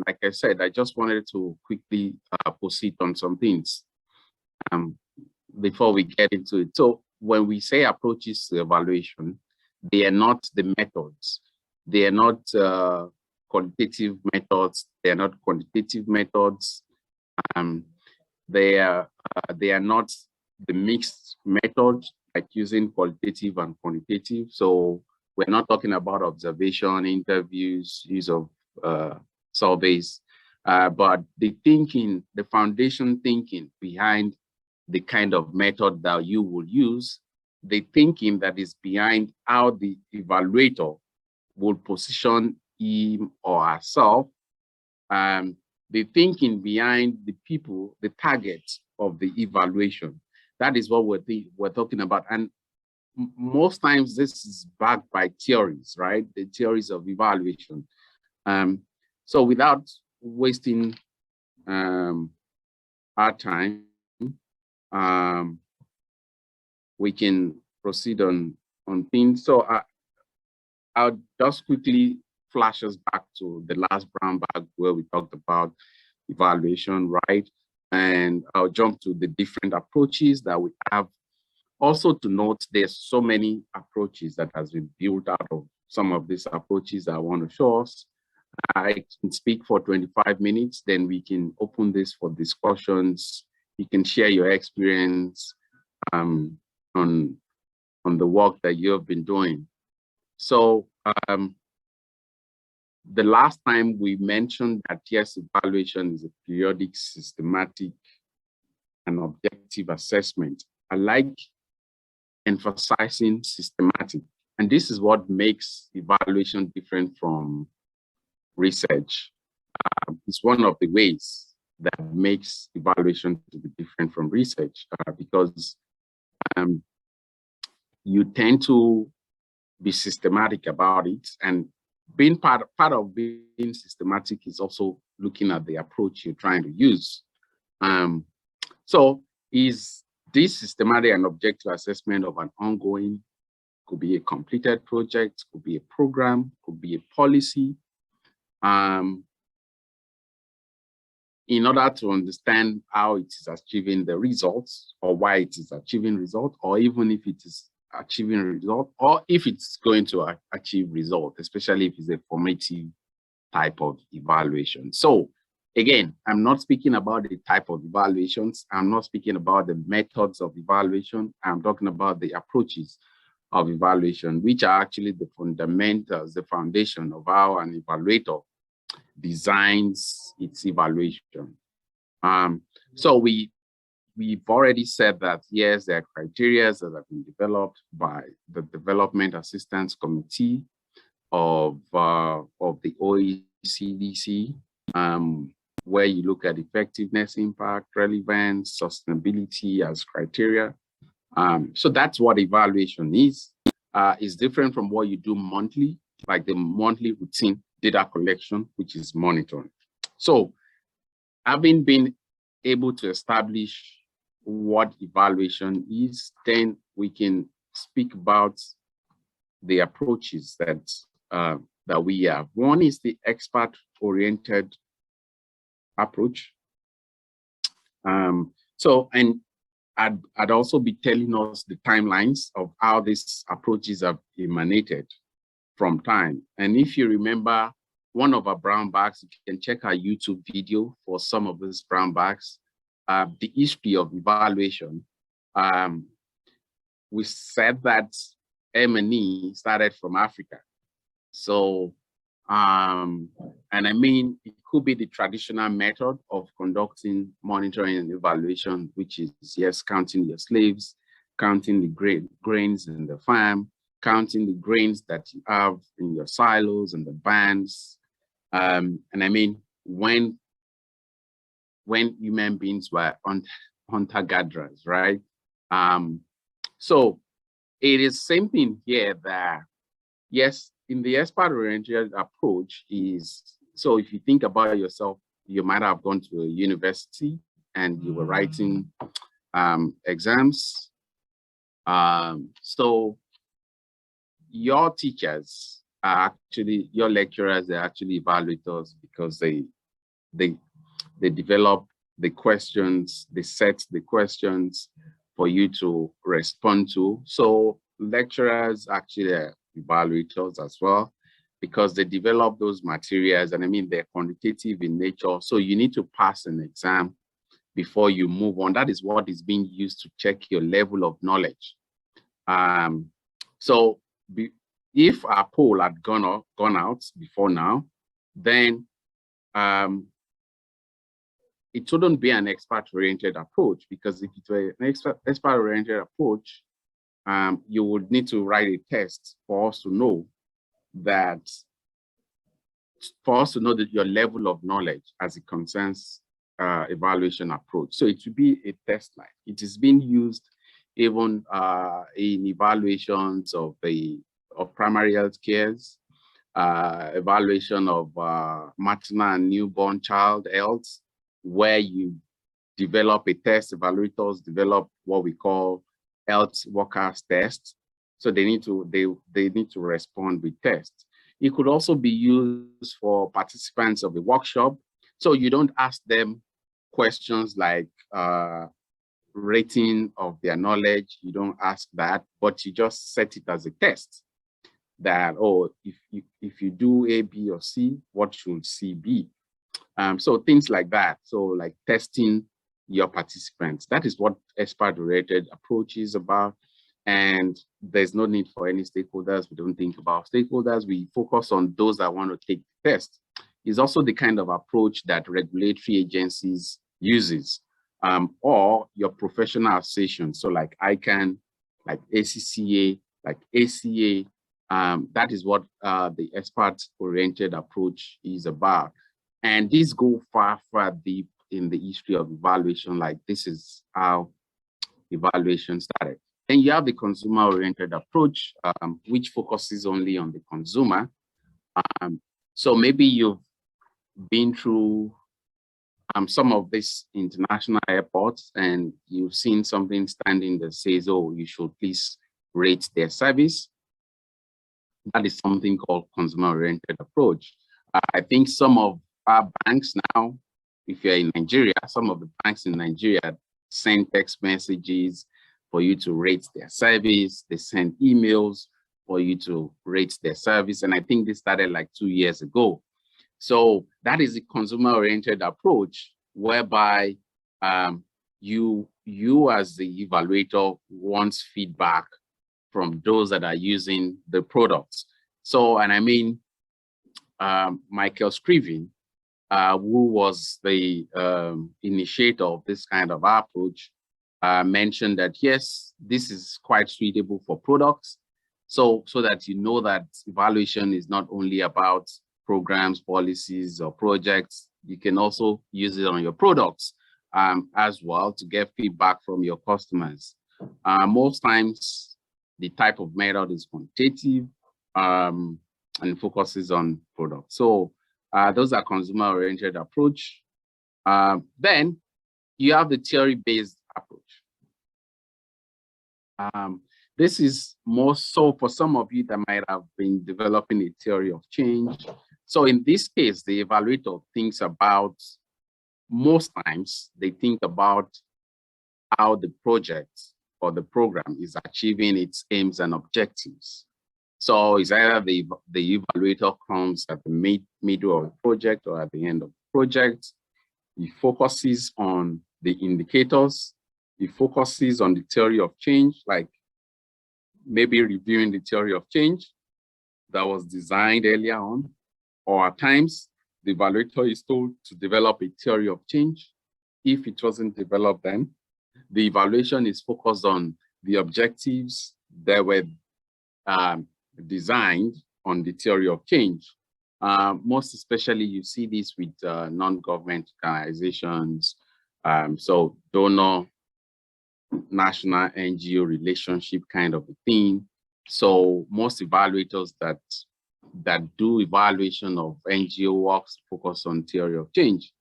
like I said, I just wanted to quickly proceed on some things before we get into it. So when we say approaches to evaluation, they are not the methods. They are not qualitative methods. They are not quantitative methods. They are not the mixed method, like using qualitative and quantitative. So we're not talking about observation, interviews, use of surveys, but the thinking, the foundation thinking behind the kind of method that you will use, the thinking that is behind how the evaluator will position him or herself, the thinking behind the people, the target of the evaluation. That is what we're talking about. And most times this is backed by theories, right? The theories of evaluation. So without wasting our time, we can proceed on things. So I'll just quickly flash us back to the last brown bag where we talked about evaluation, right? And I'll jump to the different approaches that we have. Also to note, there's so many approaches that has been built out of some of these approaches I want to show us. I can speak for 25 minutes, then we can open this for discussions. You can share your experience on the work that you have been doing. So the last time we mentioned that yes, evaluation is a periodic, systematic, and objective assessment. I like emphasizing systematic, and this is what makes evaluation different from research. It's one of the ways that makes evaluation to be different from research because you tend to be systematic about it, and being part of being systematic is also looking at the approach you're trying to use. So is this systematic and objective assessment of an ongoing, could be a completed project, could be a program, could be a policy, in order to understand how it is achieving the results or why it is achieving results, or even if it is achieving a result, or if it's going to achieve result, especially if it's a formative type of evaluation. So again, I'm not speaking about the type of evaluations. I'm not speaking about the methods of evaluation. I'm talking about the approaches of evaluation, which are actually the fundamentals, the foundation of how an evaluator designs its evaluation. So we've already said that, yes, there are criteria that have been developed by the Development Assistance Committee of the OECD, where you look at effectiveness, impact, relevance, sustainability as criteria. So that's what evaluation is. It's different from what you do monthly, like the monthly routine data collection, which is monitoring. So having been able to establish what evaluation is, then we can speak about the approaches that we have. One is the expert-oriented approach. And I'd also be telling us the timelines of how these approaches have emanated from time. And if you remember one of our brown bags, you can check our YouTube video for some of these brown bags, the history of evaluation. We said that M&E started from Africa. So, and I mean, it could be the traditional method of conducting monitoring and evaluation, which is, yes, counting your slaves, counting the grains in the farm, counting the grains that you have in your silos and the bands. And I mean, when human beings were hunter-gatherers, right? So it is same thing here that, yes, in the expert-oriented approach is, so if you think about yourself, you might have gone to a university and you were writing exams. So your teachers are actually, your lecturers, they're actually evaluators because they develop the questions, they set the questions for you to respond to. So lecturers actually are evaluators as well, because they develop those materials, and I mean, they're quantitative in nature. So you need to pass an exam before you move on. That is what is being used to check your level of knowledge. So if our poll had gone out before now, then it shouldn't be an expert-oriented approach, because if it were an expert-oriented approach, you would need to write a test for us to know that, your level of knowledge as it concerns evaluation approach. So it would be a test line. It is being used even in evaluations of primary health cares, evaluation of maternal and newborn child health, where you develop a test. Evaluators develop what we call health workers tests. So they need to respond with tests. It could also be used for participants of a workshop. So you don't ask them questions like rating of their knowledge. You don't ask that, but you just set it as a test that, oh, if you do A, B, or C, what should C be? So things like that. So like testing your participants. That is what expert-oriented approach is about. And there's no need for any stakeholders. We don't think about stakeholders. We focus on those that want to take the test. It's also the kind of approach that regulatory agencies uses, or your professional associations. So like ICANN, like ACCA, like ACA. That is what the expert-oriented approach is about. And these go far, far deep in the history of evaluation. Like, this is how evaluation started. Then you have the consumer-oriented approach, which focuses only on the consumer. So maybe you've been through some of these international airports, and you've seen something standing that says, oh, you should please rate their service. That is something called consumer-oriented approach. I think some of our banks now, if you're in Nigeria, some of the banks in Nigeria send text messages for you to rate their service. They send emails for you to rate their service. And I think this started like 2 years ago. So that is a consumer-oriented approach, whereby you as the evaluator wants feedback from those that are using the products. So, and I mean, Michael Scriven, who was the initiator of this kind of approach, mentioned that, yes, this is quite suitable for products. So that you know that evaluation is not only about programs, policies, or projects. You can also use it on your products as well to get feedback from your customers. Most times, the type of method is quantitative and focuses on products. So those are consumer-oriented approach. Then you have the theory-based approach. This is more so for some of you that might have been developing a theory of change. So in this case, the evaluator thinks about, most times, they think about how the project or the program is achieving its aims and objectives. So it's either the evaluator comes at the middle of the project or at the end of the project. He focuses on the indicators. He focuses on the theory of change, like maybe reviewing the theory of change that was designed earlier on, or at times the evaluator is told to develop a theory of change. If it wasn't developed then, the evaluation is focused on the objectives that were designed on the theory of change. Most especially, you see this with non-government organizations, so donor, national NGO relationship kind of a thing. So most evaluators that do evaluation of NGO works focus on theory of change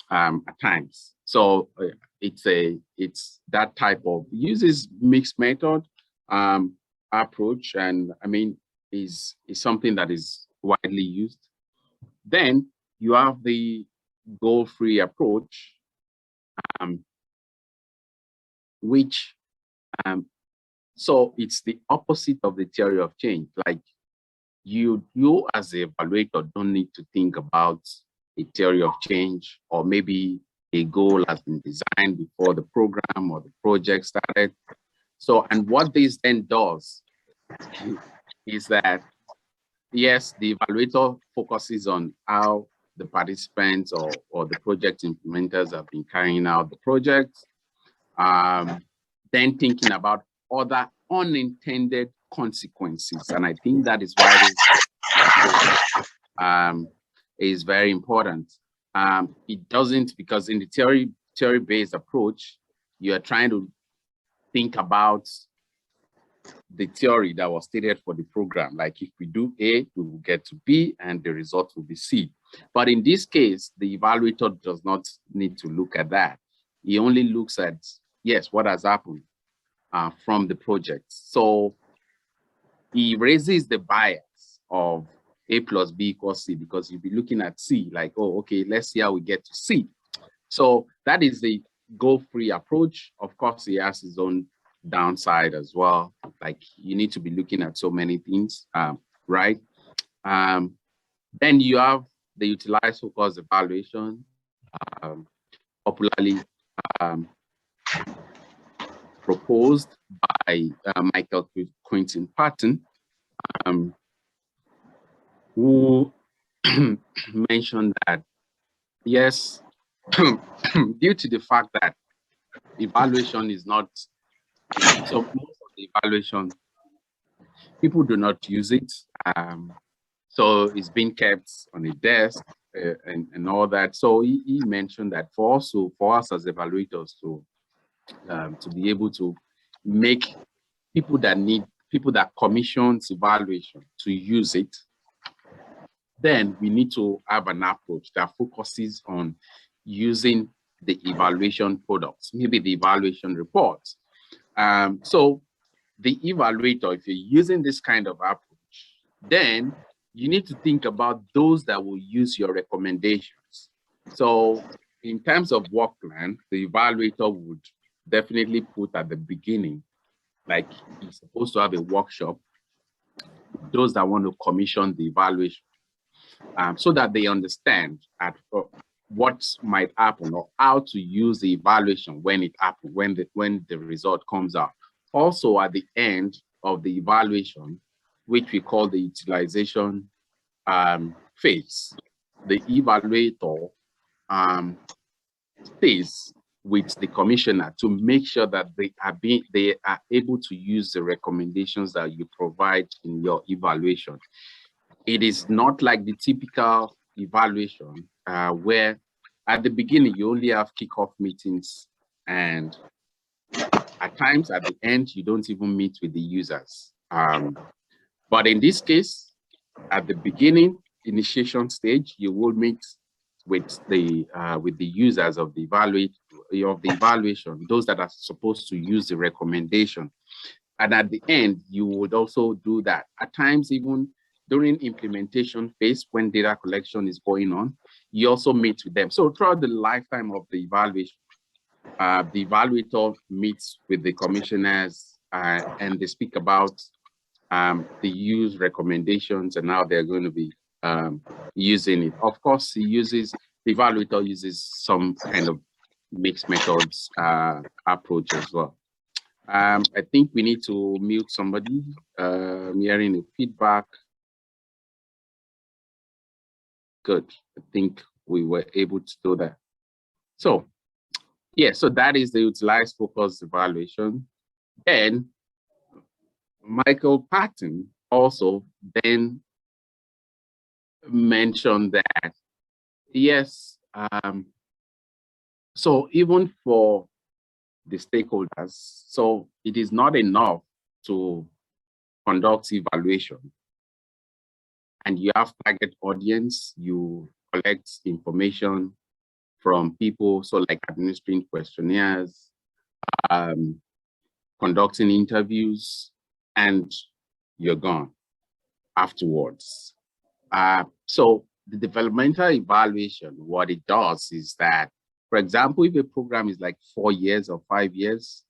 at times. So it's that type of, uses mixed method approach. And I mean, is something that is widely used. Then you have the goal-free approach, which so it's the opposite of the theory of change. Like you as the evaluator don't need to think about a theory of change, or maybe a goal has been designed before the program or the project started. So, and what this then does is that, yes, the evaluator focuses on how the participants or the project implementers have been carrying out the project, then thinking about other unintended consequences. And I think that is why this is very important. It doesn't, because in the theory-based approach, you are trying to think about the theory that was stated for the program. Like if we do A, we will get to B, and the result will be C. But in this case, the evaluator does not need to look at that. He only looks at, yes, what has happened from the project. So he raises the bias of A plus B equals C, because you'll be looking at C like, oh, okay, let's see how we get to C. So that is the goal-free approach. Of course, he has his own downside as well. Like you need to be looking at so many things, right? Then you have the utilized focus evaluation, popularly proposed by Michael Quinton Patton, who mentioned that, yes, due to the fact that evaluation is not, so most of the evaluation, people do not use it. So it's been kept on a desk and all that. So he mentioned that for us as evaluators to be able to make people that commissions evaluation to use it, then we need to have an approach that focuses on using the evaluation products, maybe the evaluation reports. So the evaluator, if you're using this kind of approach, then you need to think about those that will use your recommendations. So in terms of work plan, the evaluator would definitely put at the beginning, like he's supposed to have a workshop, those that want to commission the evaluation, so that they understand what might happen or how to use the evaluation when it happens, when the result comes out. Also, at the end of the evaluation, which we call the utilization phase, the evaluator stays with the commissioner to make sure that they are able to use the recommendations that you provide in your evaluation. It is not like the typical evaluation where at the beginning you only have kickoff meetings, and at times at the end you don't even meet with the users. But in this case, at the beginning, initiation stage, you will meet with the users of the evaluation, those that are supposed to use the recommendation. And at the end, you would also do that. At times, even during implementation phase, when data collection is going on, you also meet with them. So throughout the lifetime of the evaluation, the evaluator meets with the commissioners and they speak about the use recommendations and how they're going to be using it. Of course, the evaluator uses some kind of mixed methods approach as well. I think we need to mute somebody. I'm hearing a feedback. Good. I think we were able to do that. So, yeah, so that is the utilized focus evaluation. Then Michael Patton also then mentioned that, yes, so even for the stakeholders, so it is not enough to conduct evaluation and you have target audience, you collect information from people, so like administering questionnaires, conducting interviews, and you're gone. afterwards. So the developmental evaluation, what it does is that, for example, if a program is like 4 years or 5 years,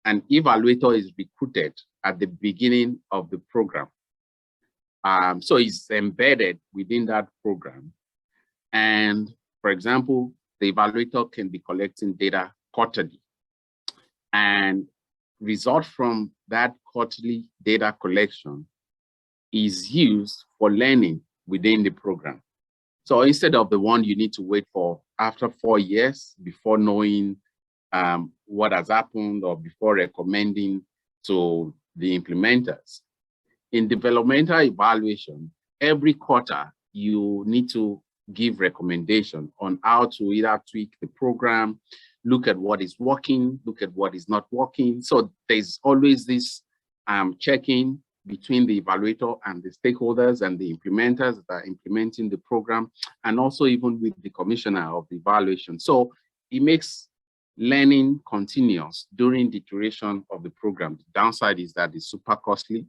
an evaluator is recruited at the beginning of the program. So it's embedded within that program. And for example, the evaluator can be collecting data quarterly. And result from that quarterly data collection is used for learning within the program. So instead of the one you need to wait for after 4 years before knowing what has happened or before recommending to the implementers, in developmental evaluation, every quarter you need to give recommendation on how to either tweak the program, look at what is working, look at what is not working. So there's always this checking between the evaluator and the stakeholders and the implementers that are implementing the program, and also even with the commissioner of the evaluation. So it makes learning continuous during the duration of the program. The downside is that it's super costly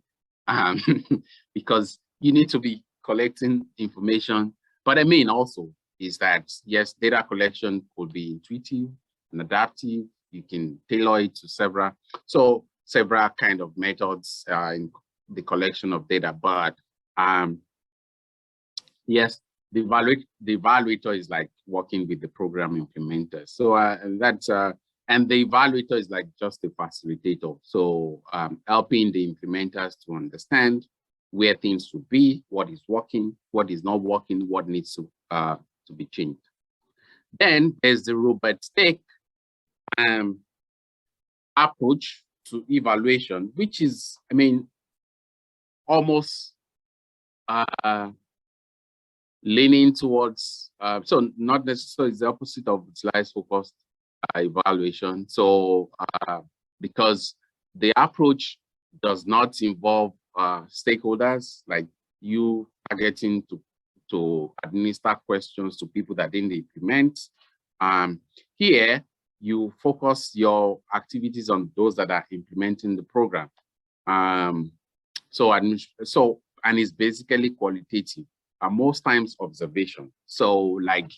because you need to be collecting information. But I mean also is that, yes, data collection could be intuitive and adaptive. You can tailor it to several kind of methods in the collection of data. But yes, the evaluator is like working with the program implementer. So and the evaluator is like just a facilitator. So helping the implementers to understand where things should be, what is working, what is not working, what needs to be changed. Then there's the robotic approach to evaluation, which is, I mean, almost leaning towards, so not necessarily the opposite of slice-focused evaluation. So because the approach does not involve stakeholders, like you are getting to administer questions to people that didn't implement. Here, you focus your activities on those that are implementing the program. And it's basically qualitative, most times observation. So like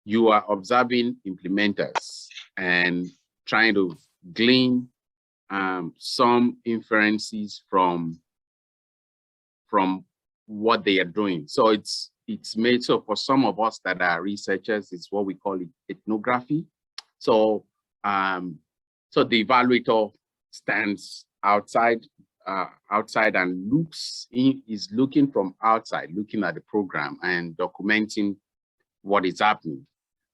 you are observing implementers and trying to glean some inferences from what they are doing. So it's made, so for some of us that are researchers, it's what we call it ethnography. So so the evaluator stands outside and is looking from outside, looking at the program and documenting what is happening.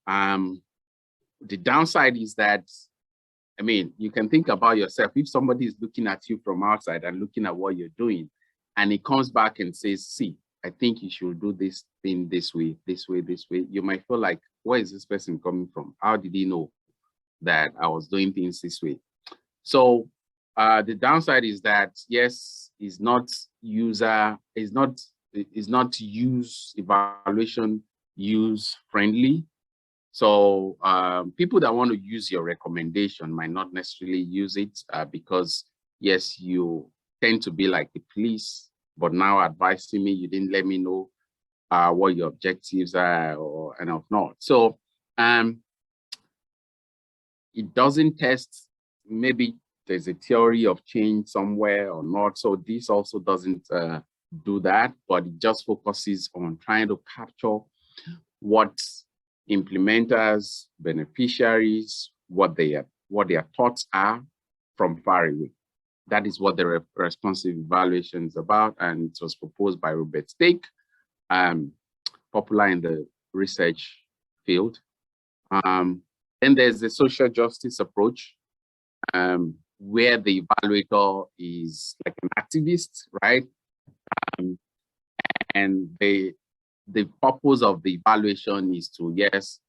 The downside is that, I mean, you can think about yourself. If somebody is looking at you from outside and looking at what you're doing, and he comes back and says, see, I think you should do this thing this way, this way, this way, you might feel like, where is this person coming from? How did he know that I was doing things this way? So the downside is that, yes, is not evaluation use friendly. So people that want to use your recommendation might not necessarily use it because, yes, you tend to be like the police, but now advising me, you didn't let me know what your objectives are or not. So it doesn't test, maybe there's a theory of change somewhere or not. So this also doesn't do that, but it just focuses on trying to capture what implementers, beneficiaries, what their thoughts are from far away. That is what the responsive evaluation is about, and it was proposed by Robert Stake, popular in the research field. Then there's the social justice approach, where the evaluator is like an activist, right? And the purpose of the evaluation is to, yes,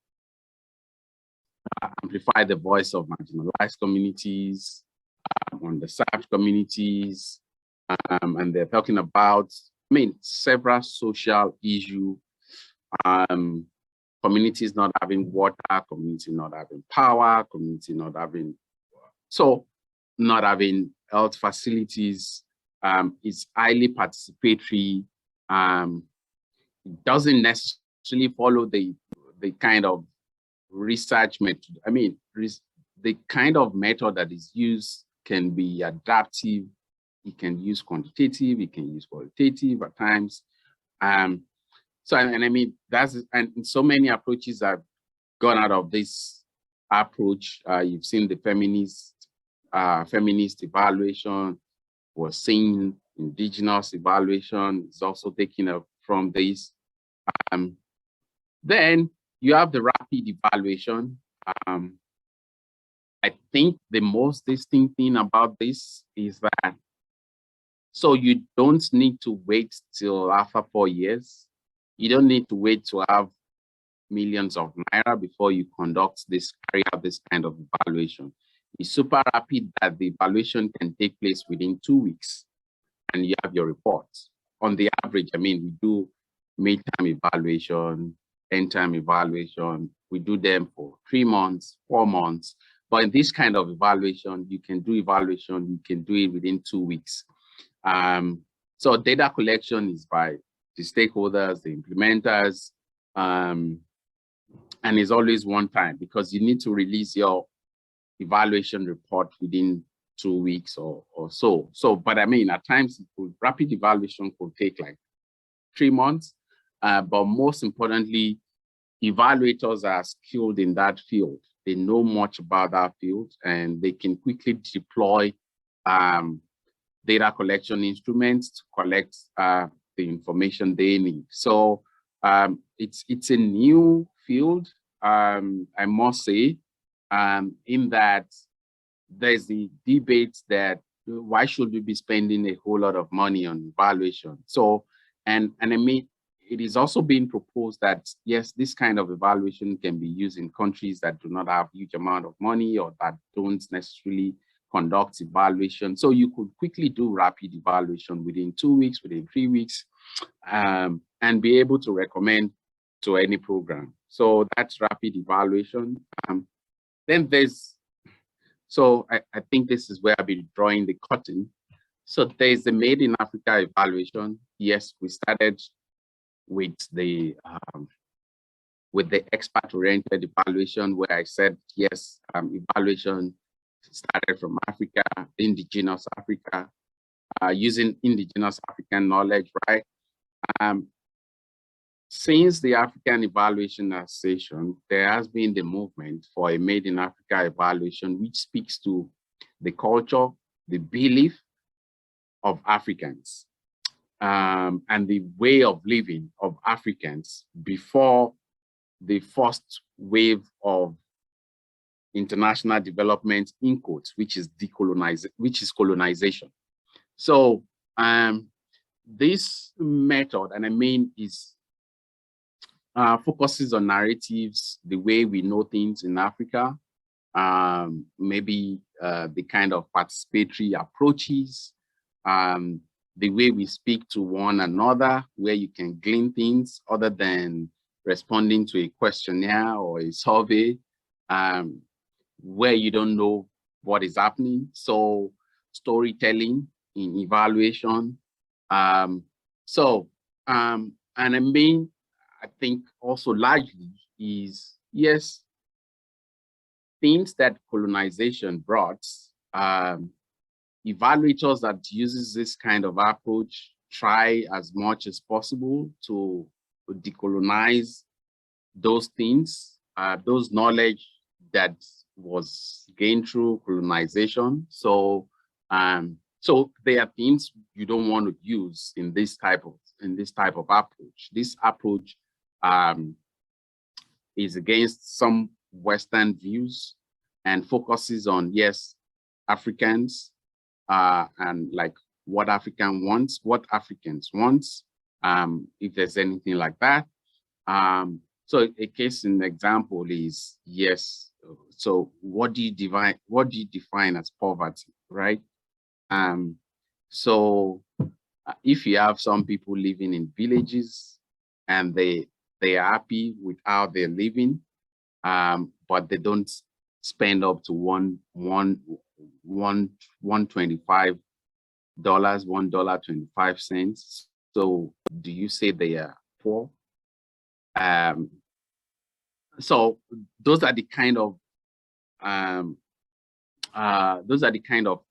amplify the voice of marginalized communities, underserved communities, and they're talking about, I mean, several social issues, communities not having water, community not having power, community not having, so not having health facilities, It's highly participatory. It doesn't necessarily follow the kind of research method. I mean, the kind of method that is used can be adaptive. It can use quantitative. It can use qualitative at times. So, and I mean, and so many approaches have gone out of this approach. You've seen the feminist evaluation. We're seeing indigenous evaluation is also taken up from this. Then you have the rapid evaluation. I think the most distinct thing about this is that, so you don't need to wait till after 4 years. You don't need to wait to have millions of naira before you carry out this kind of evaluation. It's super rapid that the evaluation can take place within 2 weeks and you have your reports. On the average, I mean, we do mid-term evaluation, end-term evaluation. We do them for 3 months, 4 months. But in this kind of evaluation, you can do it within 2 weeks. So data collection is by the stakeholders, the implementers, and it's always one time because you need to release your evaluation report within 2 weeks or so. But I mean, at times, rapid evaluation could take like 3 months. But most importantly, evaluators are skilled in that field. They know much about that field and they can quickly deploy data collection instruments to collect the information they need. So it's a new field, I must say, in that there's the debate that why should we be spending a whole lot of money on evaluation? So, and I mean, it is also being proposed that, yes, this kind of evaluation can be used in countries that do not have huge amount of money or that don't necessarily conduct evaluation. So you could quickly do rapid evaluation within 2 weeks, within 3 weeks, and be able to recommend to any program. So that's rapid evaluation. Then there's, so I think this is where I'll be drawing the curtain. So there's the Made in Africa evaluation. Yes, we started with the expert-oriented evaluation, where I said, yes, evaluation started from Africa, indigenous Africa, using indigenous African knowledge, right? Since the African Evaluation Association, there has been the movement for a Made in Africa evaluation, which speaks to the culture, the belief of Africans, and the way of living of Africans before the first wave of international development, in quotes, which is colonization. So this method, and I mean, is focuses on narratives, the way we know things in Africa, maybe the kind of participatory approaches, the way we speak to one another, where you can glean things other than responding to a questionnaire or a survey, where you don't know what is happening. So storytelling in evaluation. And I mean, I think also largely is, yes, things that colonization brought, evaluators that uses this kind of approach try as much as possible to decolonize those things, those knowledge that was gained through colonization. So, so there are things you don't want to use in this type of approach. This approach is against some Western views and focuses on, yes, Africans, and like what Africans want, if there's anything like that. So a case in example is, yes, so what do you define as poverty, right? So if you have some people living in villages and they are happy with how they're living, but they don't spend up to 125 $1.25. So do you say they are poor? So those are the kind of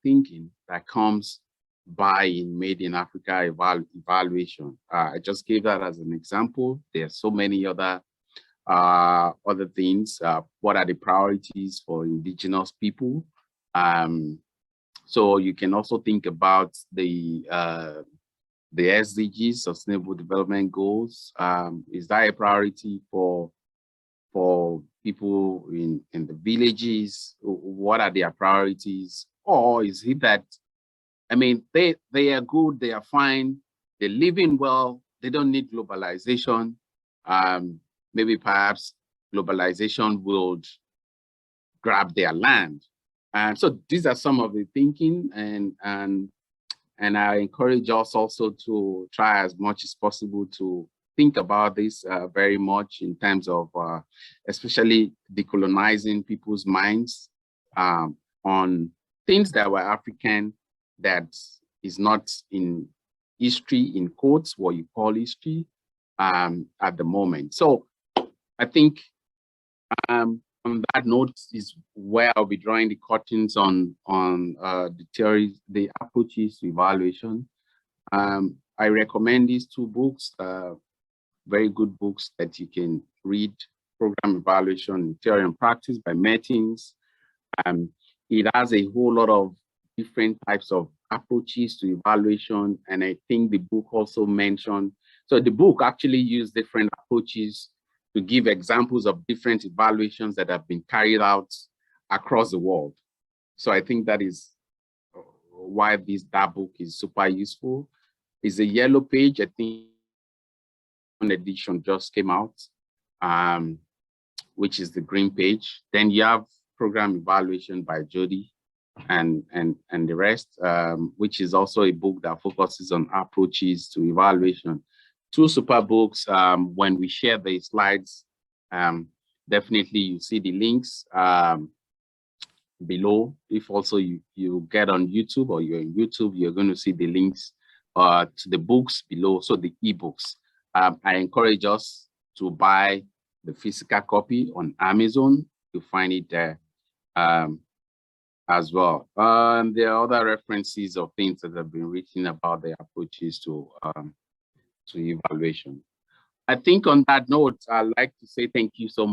thinking that comes by in Made in Africa evaluation. I just gave that as an example. There are so many other things. What are the priorities for indigenous people? So you can also think about the SDGs, Sustainable Development Goals. Is that a priority for people in the villages? What are their priorities? Or is it that, I mean, they are good, they are fine, they're living well, they don't need globalization. Maybe perhaps globalization would grab their land. So these are some of the thinking, and I encourage us also to try as much as possible to think about this very much in terms of especially decolonizing people's minds on things that were African that is not in history, in quotes, what you call history at the moment. So I think on that note is where I'll be drawing the curtains on the theories, the approaches to evaluation. I recommend these two books, very good books that you can read: Program Evaluation, Theory and Practice by Mertens. It has a whole lot of different types of approaches to evaluation, and I think the book also mentioned, so the book actually used different approaches to give examples of different evaluations that have been carried out across the world. So I think that is why that book is super useful. It's a yellow page. I think one edition just came out, which is the green page. Then you have Program Evaluation by Jody and the rest, which is also a book that focuses on approaches to evaluation. Two super books. When we share the slides, definitely you see the links below. If also you get on YouTube or you're in YouTube, you're going to see the links to the books below, so the ebooks. I encourage us to buy the physical copy on Amazon. You'll find it there as well. There are other references of things that have been written about the approaches to evaluation. I think on that note, I'd like to say thank you so much